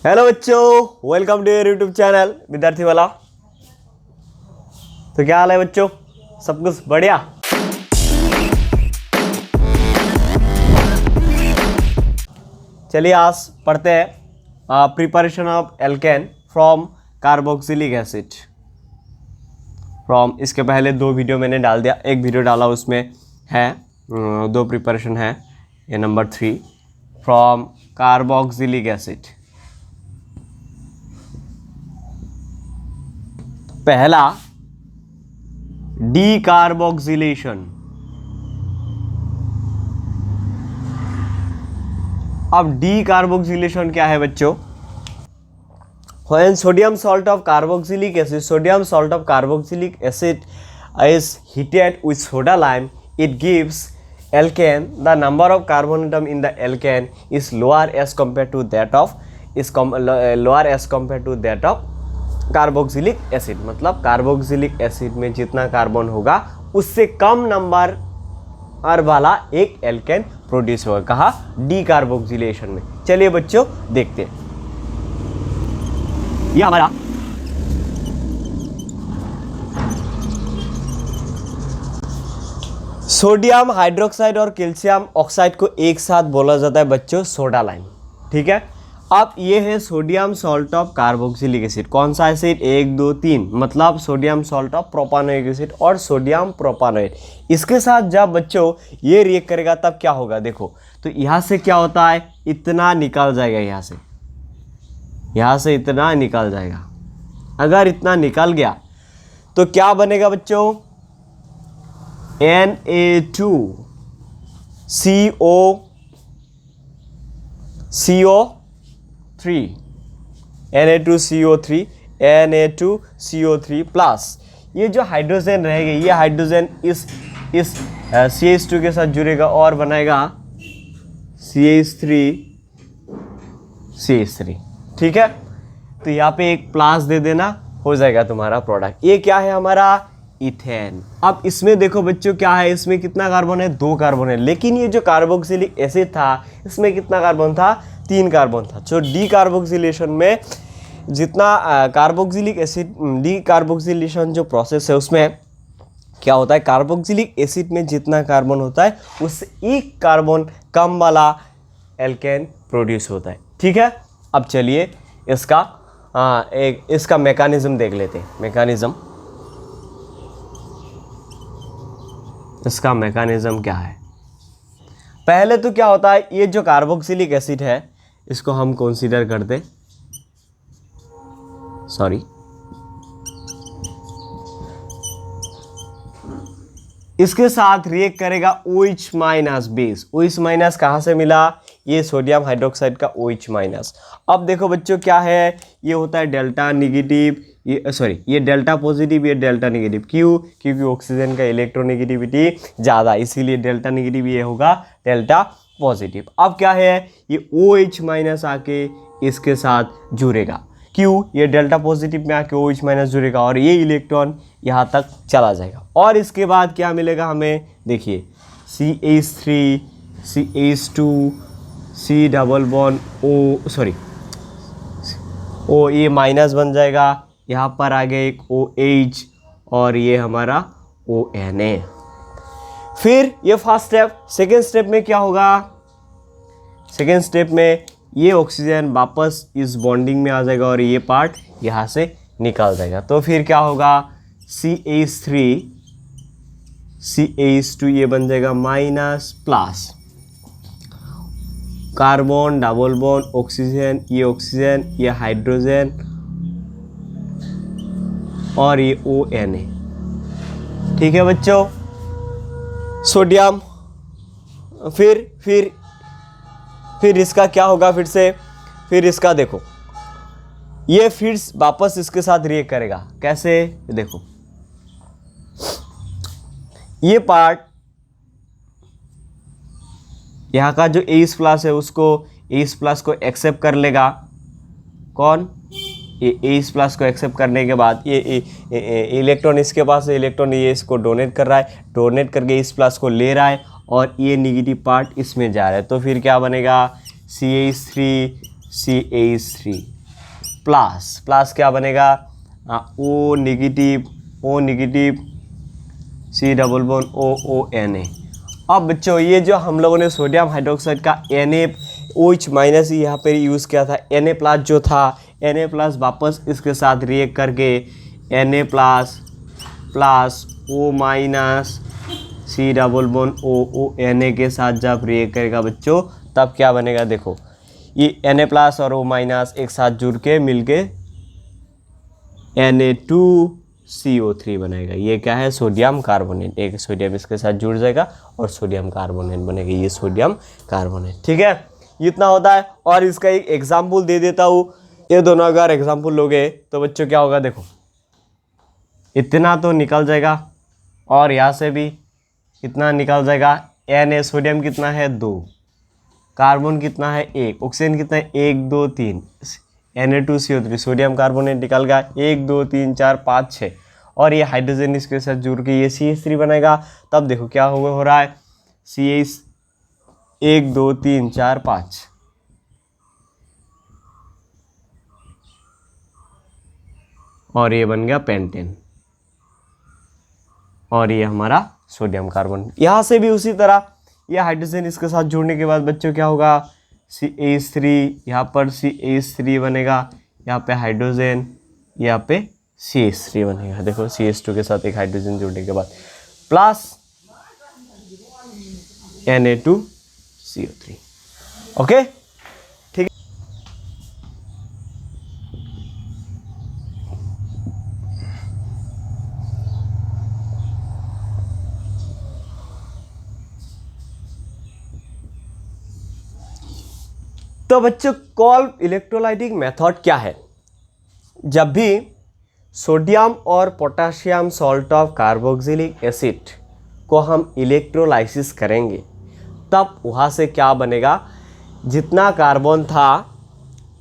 Hello बच्चों, welcome to your YouTube channel विद्यार्थी वाला। तो क्या हाल है बच्चों, सब कुछ बढ़िया। चलिए आज पढ़ते हैं preparation of alkene from carboxylic acid. From इसके पहले दो वीडियो मैंने डाल दिया, एक वीडियो डाला उसमें है दो प्रिपरेशन है। ये नंबर 3 फ्रॉम कार्बोक्सिलिक एसिड। पहला डीकार्बोक्सिलेशन। अब डीकार्बोक्सिलेशन क्या है बच्चों? When sodium salt of carboxylic acid is heated with soda lime, it gives alkane. The number of carbon atom in the alkane is lower as compared to that of carboxylic acid. मतलब carboxylic acid में जितना carbon होगा उससे कम number वाला एक alkene produce होगा। कहा? Decarboxylation में। चलिए बच्चों देखते हैं। यह हमारा सोडियम हाइड्रोक्साइड और कैल्शियम ऑक्साइड को एक साथ बोला जाता है बच्चों सोडा लाइम। ठीक है। अब ये है sodium salt of carboxylic acid. कौन सा एसिड? 1 2 3, मतलब sodium salt of propanoic acid और सोडियम प्रोपानोएट। इसके साथ जब बच्चों ये रिएक्ट करेगा तब क्या होगा? देखो तो यहाँ से क्या होता है, इतना निकल जाएगा, यहाँ से इतना निकल जाएगा। अगर इतना निकल गया तो क्या बनेगा बच्चों? Na2CO3 प्लस ये जो हाइड्रोजन रहेगा, ये हाइड्रोजन इस CH2 के साथ जुड़ेगा और बनाएगा CH3। ठीक है। तो यहाँ पे एक प्लस दे देना, हो जाएगा तुम्हारा प्रोडक्ट। ये क्या है हमारा? इथेन। अब इसमें देखो बच्चों क्या है, इसमें कितना कार्बन है? 2 कार्बन है। लेकिन ये जो कार्बोक्सिलिक एसिड था इसमें कितना कार्बन था? 3 कार्बन था। जो डीकार्बोक्सिलेशन में जितना कार्बोक्सिलिक एसिड डीकार्बोक्सिलेशन जो प्रोसेस है उसमें क्या होता है, कार्बोक्सिलिक एसिड में जितना कार्बन होता है उससे 1 कार्बन कम वाला एल्केन प्रोड्यूस होता है। ठीक है। अब चलिए इसका मैकेनिज्म देख लेते हैं। इसका मैकेनिज्म क्या है? पहले तो क्या होता है, ये जो कार्बोक्सिलिक एसिड है इसको हम कंसीडर करते, इसके साथ रिएक्ट करेगा OH minus base. OH minus कहाँ से मिला? ये सोडियम हाइड्रोक्साइड का OH माइनस। अब देखो बच्चों क्या है, ये होता है डेल्टा निगेटिव, ये डेल्टा पॉजिटिव, ये डेल्टा निगेटिव। क्यों? क्योंकि ऑक्सीजन का इलेक्ट्रोनेगेटिविटी ज़्यादा, इसीलिए डेल्टा निगेटिव ये होगा डेल्टा पॉजिटिव। अब क्या है, ये OH माइनस आके इसके साथ जुड़ेगा। क्यों? ये डेल्टा पॉजिटिव में आके OH माइनस जुड़ेगा और ये इलेक्ट्रॉन यहाँ तक चला जाएगा। और इसके बाद क्या मिलेगा हमें? देखिए CH3 CH2 C double bond O, ये माइनस बन जाएगा। यहाँ पर आ गया एक OH और ये हमारा ONA। फिर ये फर्स्ट स्टेप। सेकेंड स्टेप में क्या होगा? सेकेंड स्टेप में ये ऑक्सीजन वापस इस बॉन्डिंग में आ जाएगा और ये पार्ट यहाँ से निकल जाएगा। तो फिर क्या होगा? CH3 CH2 ये बन जाएगा minus plus, carbon double bond oxygen, ये हाइड्रोजन और ये ONA। ठीक है बच्चों। सोडियम फिर इसका क्या होगा? फिर इसका देखो, ये फिर वापस इसके साथ रिएक्ट करेगा। कैसे? देखो ये पार्ट यहाँ का जो H प्लस है उसको H प्लस को एक्सेप्ट कर लेगा। कौन? ये H प्लस को एक्सेप्ट करने के बाद ये इलेक्ट्रॉन इसके पास है, इलेक्ट्रॉन ये इसको डोनेट कर रहा है, डोनेट करके H प्लस को ले रहा है और ये निगेटिव पार्ट इसमें जा रहा है। तो फिर क्या बनेगा? CH3 CH3 प्लस क्या बनेगा, O negative C double bond OONA। अब बच्चों ये जो हम लोगों ने सोडियम हाइड्रोक्साइड का NaOH माइनस यहाँ पे यूज़ किया था, Na प्लस जो था, Na प्लस वापस इसके साथ रिएक्ट करके Na plus O minus C double bond OONA के साथ जब रिएक्ट करेगा बच्चों, तब क्या बनेगा, देखो ये Na प्लस और O माइनस एक साथ जुड़ के मिलके Na2CO3 बनेगा। ये क्या है, सोडियम कार्बोनेट। एक सोडियम इसके साथ जुड़ जाएगा और सोडियम कार्बोनेट बनेगा, ये सोडियम कार्बोनेट। ठीक है, इतना होता है। और इसका एक एग्जाम्पल दे देता हूँ। ये दोनों अगर एग्जाम्पल लोगे तो बच्चों क्या होगा, देखो इतना तो निकल जाएगा और यहाँ से भी इतना निकल जाएगा। Na सोडियम कितना है 2, कार्बन कितना है 1, ऑक्सीजन कितना है 1 2 3, Na2CO3 सोडियम कार्बोनेट निकल गया 1 2 3 4 5 6, और ये हाइड्रोजन इसके साथ जुड़ के ये CH3 बनेगा। तब देखो क्या हो रहा है, CH 1 2 3 4 5, और ये बन गया पेंटेन, और ये हमारा सोडियम कार्बन। यहाँ से भी उसी तरह ये हाइड्रोजन इसके साथ जुड़ने के बाद बच्चों क्या होगा, CH3, यहाँ पर CH3 बनेगा, यहाँ पे हाइड्रोजन, यहाँ पे CH3 बनेगा। देखो CH2 के साथ एक हाइड्रोजन जुड़ने के बाद प्लस Na2CO3। ओके, ठीक है। तो बच्चों कॉल्व इलेक्ट्रोलाइटिक मेथड क्या है, जब भी सोडियम और potassium salt of carboxylic acid को हम इलेक्ट्रोलाइसिस करेंगे, तब वहाँ से क्या बनेगा, जितना कार्बन था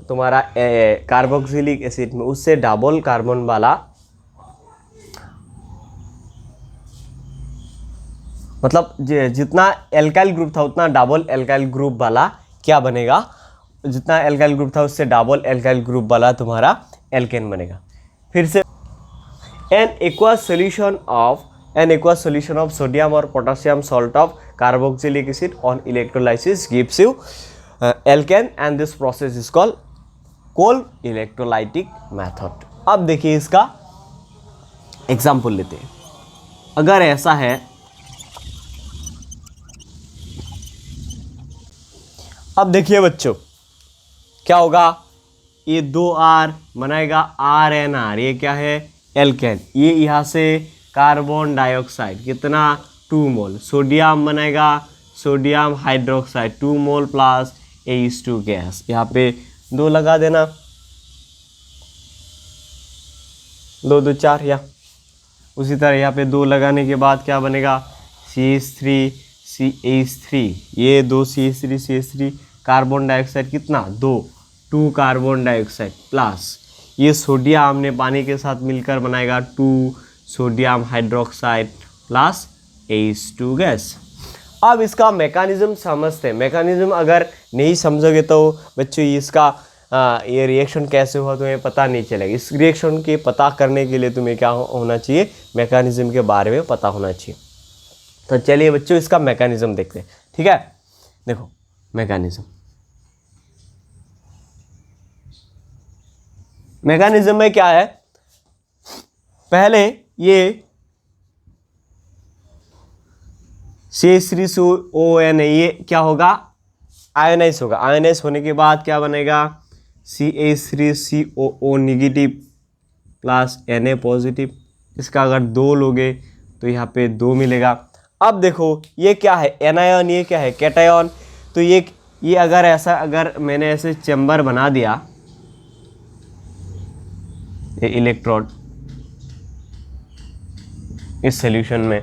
तुम्हारा कार्बोक्सिलिक एसिड में, उससे डबल कार्बन वाला, मतलब जितना एल्काइल ग्रुप था उतना डबल एल्काइल ग्रुप वाला क्या बनेगा, जितना एल्काइल ग्रुप था उससे डबल एल्काइल ग्रुप वाला तुम्हारा एल्केन बनेगा। फिर से an aqueous solution of sodium और potassium salt of carboxylic acid on electrolysis gives you alkane and this process is called Kolbe electrolytic method. अब देखिए इसका एग्जाम्पल लेते हैं। अगर ऐसा है, अब देखिए बच्चों क्या होगा, ये 2R बनाएगा RnR, ये क्या है एल्केन, ये यहाँ से कार्बन डाइऑक्साइड कितना 2 मोल, सोडियम बनेगा सोडियम हाइड्रोक्साइड 2 मोल प्लस H2 गैस, यहाँ पे 2 लगा देना, 2 2 4, या उसी तरह यहाँ पे 2 लगाने के बाद क्या बनेगा CH3 CH3, ये 2 CH3 कार्बन डाइऑक्साइड कितना 2 कार्बन डाइऑक्साइड प्लस ये सोडियम हमने पानी के साथ मिलकर बनाएगा 2 sodium hydroxide plus H2 gas. अब इसका मैकेनिज्म समझते हैं। मैकेनिज्म अगर नहीं समझोगे तो बच्चों इसका ये रिएक्शन कैसे हुआ तुम्हें पता नहीं चलेगा। इस रिएक्शन के पता करने के लिए तुम्हें क्या होना चाहिए, मैकेनिज्म के बारे में पता होना चाहिए। तो चलिए बच्चों इसका मैकेनिज्म देखते हैं। ठीक है, देखो मैकेनिज्म में क्या है, पहले ये CH3ON ये क्या होगा आयोनाइज होगा। आयोनाइज होने के बाद क्या बनेगा CH3COO negative plus Na positive. इसका अगर 2 लोगे तो यहाँ पे 2 मिलेगा। अब देखो ये क्या है एनायन, ये क्या है कैटायन। तो ये अगर मैंने ऐसे चैम्बर बना दिया, ये इलेक्ट्रोड इस सॉल्यूशन में,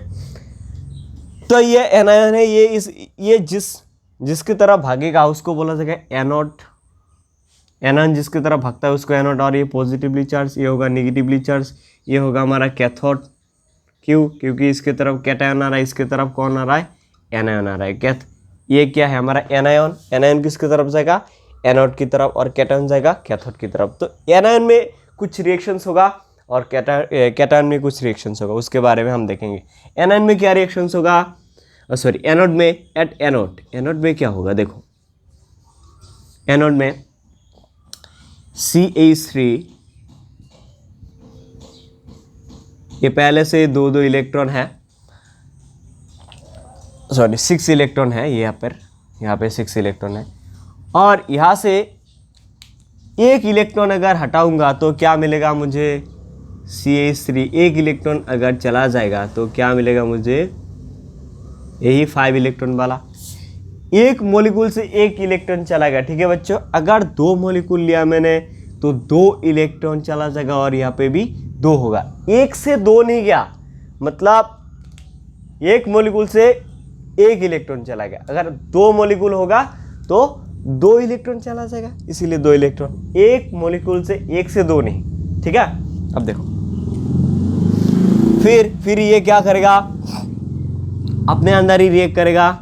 तो ये एनायन है, ये जिसकी तरफ भागेगा उसको बोला जाएगा एनोड। एनायन जिसकी तरफ भागता है उसको एनोड, और ये पॉजिटिवली चार्ज, ये होगा नेगेटिवली चार्ज, ये होगा हमारा कैथोड। क्यों? क्योंकि इसके तरफ कैटायन आ रहा है, इसके तरफ कौन आ रहा है एनायन आ रहा है। ये क्या है हमारा एनायन। एनायन किसकी तरफ जाएगा एनोड की तरफ और कैटायन जाएगा कैथोड की तरफ। तो एनायन में कुछ रिएक्शंस होगा और कैटायन में कुछ रिएक्शंस होगा, उसके बारे में हम देखेंगे। एनायन में क्या रिएक्शंस होगा, सॉरी एनोड में, एट एनोड में क्या होगा, देखो एनोड में CH3, ये पहले से दो दो इलेक्ट्रॉन है, सॉरी 6 इलेक्ट्रॉन है, यहाँ पे 6 इलेक्ट्रॉन है, और यहाँ से एक इलेक्ट्रॉन अगर हटाऊंगा तो क्या मिलेगा मुझे, CH3, एक इलेक्ट्रॉन अगर चला जाएगा तो क्या मिलेगा मुझे, यही 5 इलेक्ट्रॉन वाला। एक मॉलिक्यूल से एक इलेक्ट्रॉन चला गया, ठीक है बच्चों। अगर 2 मॉलिक्यूल लिया मैंने तो 2 इलेक्ट्रॉन चला जाएगा और यहाँ पे भी 2 होगा। 1 से 2 नहीं गया, मतलब एक मॉलिक्यूल से एक इलेक्ट्रॉन चला गया। अगर 2 मॉलिक्यूल होगा तो 2 इलेक्ट्रॉन चला जाएगा, इसीलिए 2 इलेक्ट्रॉन। एक मॉलिक्यूल से 1 से 2 नहीं, ठीक है। अब देखो फिर ये क्या करेगा, अपने अंदर ही रिएक्ट करेगा।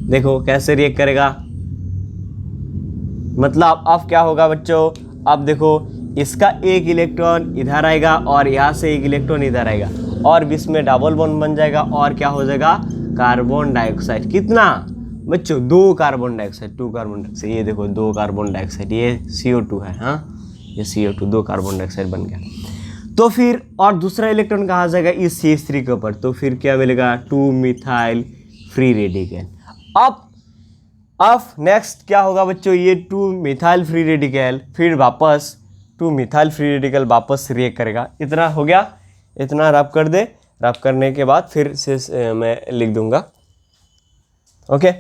देखो कैसे रिएक्ट करेगा, मतलब अब क्या होगा बच्चों, अब देखो इसका एक इलेक्ट्रॉन इधर आएगा और यहाँ से एक इलेक्ट्रॉन इधर आएगा और बीच में डबल बॉन्ड बन जाएगा और क्या हो जाएगा, कार्बन डाइऑक्साइड। कितना बच्चों, 2 कार्बन डाइऑक्साइड, 2 कार्बन डाइऑक्साइड। ये देखो 2 कार्बन डाइऑक्साइड, ये CO2 है, हाँ ये CO2, 2 कार्बन डाइऑक्साइड बन गया। तो फिर और दूसरा इलेक्ट्रॉन कहाँ जाएगा, इस CH3 के ऊपर, तो फिर क्या मिलेगा, 2 मिथाइल फ्री रेडिकल। अब नेक्स्ट क्या होगा बच्चों, ये 2 मिथाइल फ्री रेडिकल फिर वापस 2 मिथाइल फ्री रेडिकल वापस रिएक्ट करेगा। इतना हो गया, इतना रब कर दे, रब करने के बाद फिर से मैं लिख दूंगा, ओके,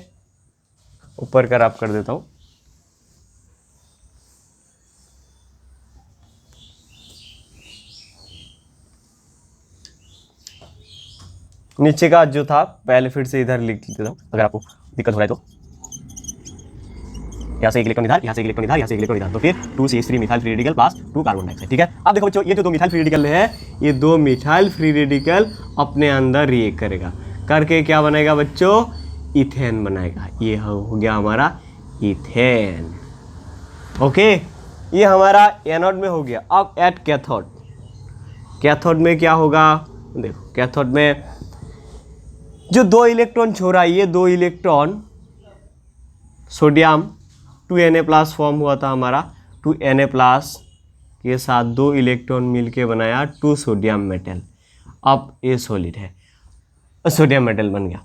ऊपर का रब कर देता हूँ। नीचे का जो था पहले फिर से इधर लिख देता हूँ, अगर आपको दिक्कत हो रहा है तो। यहाँ से एक इलेक्ट्रॉन इधर, यहाँ से एक इलेक्ट्रॉन इधर, यहाँ से एक इलेक्ट्रॉन इधर, तो फिर 2CH3 methyl free radical plus 2 carbon dioxide, ठीक है। अब देखो बच्चों, ये जो 2 मिथाइल फ्री रेडिकल है, ये 2 मिथाइल फ्री रेडिकल अपने अंदर रिएक्ट करेगा, करके क्या बनाएगा बच्चों, इथेन बनाएगा। ये हो गया हमारा इथेन, ओके। ये हमारा एनोड में हो गया। अब एट कैथोड, कैथोड में क्या होगा, देखो कैथोड में जो 2 इलेक्ट्रॉन छोड़ा, ये 2 इलेक्ट्रॉन सोडियम 2Na+ फॉर्म हुआ था हमारा, 2Na+ के साथ 2 इलेक्ट्रॉन मिलके बनाया 2 सोडियम मेटल। अब ये सॉलिड है, सोडियम मेटल बन गया।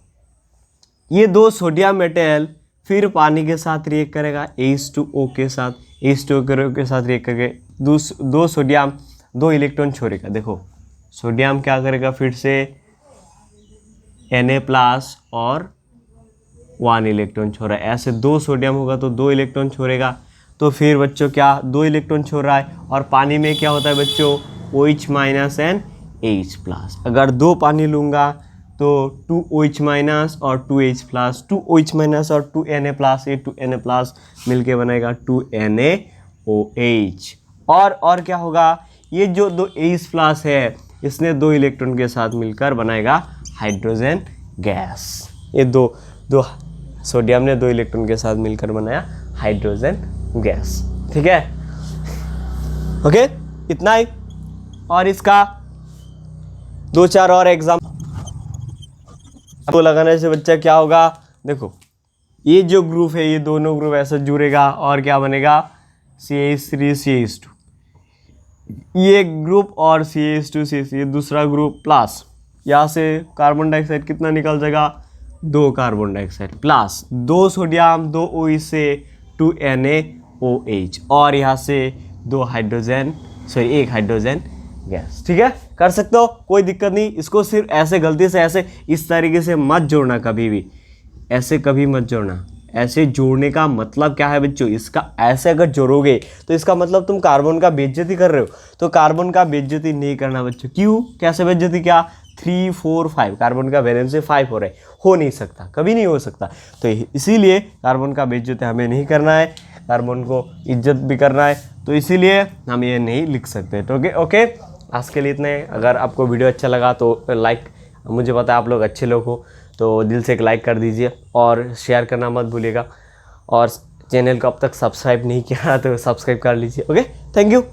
ये 2 सोडियम मेटल फिर पानी के साथ रिएक्ट करेगा, H2O के साथ, H2O के साथ रिएक्ट करके 2 सोडियम 2 इलेक्ट्रॉन छोड़ेगा। देखो सोडियम क्या करेगा, फिर से Na+ और 1 इलेक्ट्रॉन छोड़ा, ऐसे 2 सोडियम होगा तो 2 इलेक्ट्रॉन छोड़ेगा। तो फिर बच्चों क्या, 2 इलेक्ट्रॉन छोड़ रहा है, और पानी में क्या होता है बच्चों, OH- एंड H+। अगर 2 पानी लूँगा तो 2OH- और 2H+, 2OH- और 2Na+, ये 2Na+ मिलके बनेगा 2NaOH। और क्या होगा, ये जो 2 H+ है, इसने 2 इलेक्ट्रॉन के साथ मिलकर बनाएगा हाइड्रोजन गैस। ये दो सोडियम ने 2 इलेक्ट्रॉन के साथ मिलकर बनाया हाइड्रोजन गैस, ठीक है, ओके, इतना ही। और इसका 2-4 और एग्जाम्पल आपको लगाने से बच्चा क्या होगा, देखो ये जो ग्रुप है, ये दोनों ग्रुप ऐसे जुड़ेगा और क्या बनेगा, CH3 CH2, ये ग्रुप और CH2 CH, ये दूसरा ग्रुप प्लस, यहाँ से कार्बन डाइऑक्साइड कितना निकल जाएगा, 2 carbon dioxide plus 2 sodium 2 OH से 2 NaOH, और यहाँ से 2 हाइड्रोजन, सॉरी 1 हाइड्रोजन गैस, ठीक है, कर सकते हो, कोई दिक्कत नहीं। इसको सिर्फ ऐसे गलती से ऐसे इस तरीके से मत जोड़ना, कभी भी ऐसे कभी मत जोड़ना। ऐसे जोड़ने का मतलब क्या है बच्चों, इसका ऐसे अगर जोड़ोगे तो इसका मतलब तुम कार्बन का बेइज्जती कर रहे हो। तो कार्बन का बेइज्जती नहीं करना बच्चों। क्यों, कैसे बेइज्जती, क्या 3 4 5 कार्बन का वैलेंसी 5 हो रहा है, हो नहीं सकता, कभी नहीं हो सकता। तो इसीलिए कार्बन का बेइज्जती हमें नहीं करना है, कार्बन को इज्जत भी करना है, तो इसीलिए हम ये नहीं लिख सकते। तो ओके, आज के लिए इतने। अगर आपको वीडियो अच्छा लगा तो लाइक, मुझे पता है आप लोग अच्छे लोग हो, तो दिल से एक लाइक कर दीजिए और शेयर करना मत भूलिएगा, और चैनल को अब तक सब्सक्राइब नहीं किया तो सब्सक्राइब कर लीजिए। Okay, thank you.